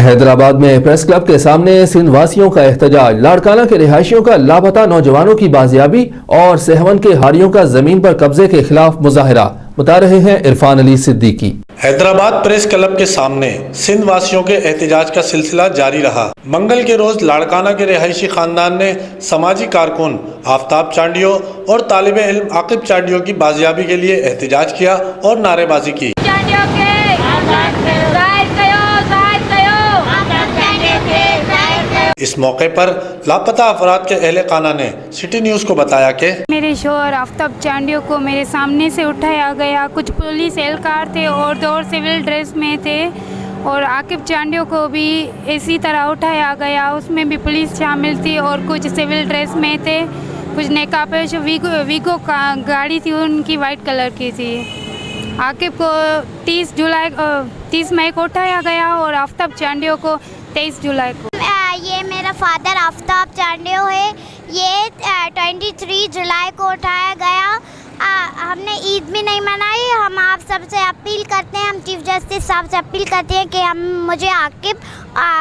حیدرآباد میں press club کے سامنے سندھ واسیوں کا احتجاج، لاڑکانہ کے رہائشیوں کا لاپتہ نوجوانوں کی بازیابی اور سہون کے ہاریوں کا زمین پر قبضے کے خلاف مظاہرہ، بتا رہے ہیں عرفان علی صدیقی۔ حیدرآباد پریس کلب کے سامنے سندھ واسیوں کے احتجاج کا سلسلہ جاری رہا۔ منگل کے روز لاڑکانہ کے رہائشی خاندان نے سماجی کارکن آفتاب چانڈیو اور طالب علم عاقب چانڈیو کی بازیابی کے لیے احتجاج کیا اور نعرے بازی کی۔ اس موقع پر لاپتہ افراد کے اہل خانہ نے سٹی نیوز کو بتایا کہ میرے شوہر آفتاب چانڈیو کو میرے سامنے سے اٹھایا گیا، کچھ پولیس اہلکار تھے اور دو سول ڈریس میں تھے، اور عاقب چانڈیو کو بھی اسی طرح اٹھایا گیا، اس میں بھی پولیس شامل تھی اور کچھ سول ڈریس میں تھے، کچھ نقاب ویگو گاڑی تھی ان کی وائٹ کلر کی تھی۔ عاقب کو 30 مئی کو اٹھایا گیا اور آفتاب چانڈیو کو 23 جولائی کو۔ یہ میرا فادر آفتاب چانڈیو ہے، یہ 23 جولائی کو اٹھایا گیا۔ ہم نے عید بھی نہیں منائی۔ ہم آپ سب سے اپیل کرتے ہیں، ہم چیف جسٹس صاحب سے اپیل کرتے ہیں کہ مجھے عاقب،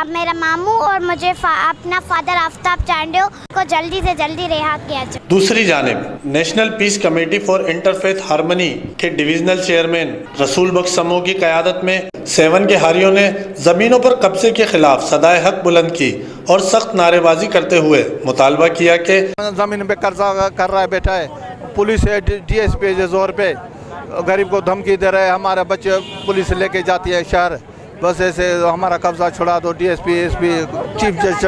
میرا ماموں اور مجھے اپنا فادر آفتاب چانڈیو کو جلدی سے جلدی رہا کیا جائے۔ دوسری جانب national peace committee for interfaith harmony کے ڈویژنل چیئرمین رسول بخش سمو کی قیادت میں سیون کے ہاریوں نے زمینوں پر قبضے کے خلاف صدائے حق بلند کی اور سخت نعرے بازی کرتے ہوئے مطالبہ کیا کہ زمین پہ قبضہ کر رہا ہے بیٹا ہے، پولیس ڈی ایس پی کے زور پہ غریب کو دھمکی دے رہے ہیں، ہمارے بچے پولیس لے کے جاتی ہے شہر، بس ایسے ہمارا قبضہ چھڑا دو، D S P chief justice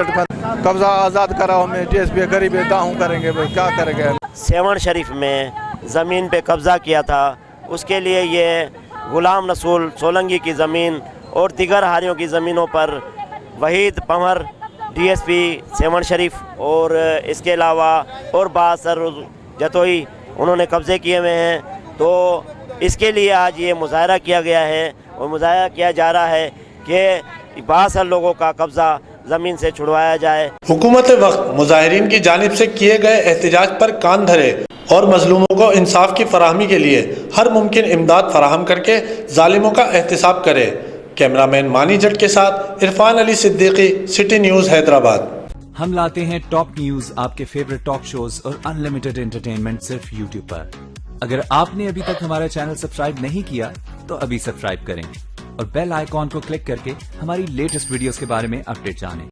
قبضہ آزاد کراؤ، میں ڈی ایس پی غریب داؤں کریں گے، کیا کریں گے۔ سیون شریف میں زمین پہ قبضہ کیا تھا، اس کے لیے یہ غلام رسول سولنگی کی زمین اور دیگر ہاریوں کی زمینوں پر وحید پمر D S P Sehwan Sharif اور اس کے علاوہ اور باثر جتوئی انہوں نے قبضے کیے ہوئے ہیں، تو اس کے لیے آج یہ مظاہرہ کیا گیا ہے اور مظاہرہ کیا جا رہا ہے کہ باثر لوگوں کا قبضہ زمین سے چھڑوایا جائے۔ حکومت وقت مظاہرین کی جانب سے کیے گئے احتجاج پر کان دھرے اور مظلوموں کو انصاف کی فراہمی کے لیے ہر ممکن امداد فراہم کر کے ظالموں کا احتساب کرے۔ کیمرہ مین مانی جٹ کے ساتھ عرفان علی صدیقی، سٹی نیوز حیدرآباد۔ ہم لاتے ہیں ٹاپ نیوز، آپ کے فیورٹ ٹاک شوز اور انلمیٹڈ انٹرٹینمنٹ صرف یوٹیوب پر۔ اگر آپ نے ابھی تک ہمارا چینل سبسکرائب نہیں کیا تو ابھی سبسکرائب کریں اور بیل آئیکن کو کلک کر کے ہماری لیٹسٹ ویڈیوز کے بارے میں اپڈیٹ جانیں۔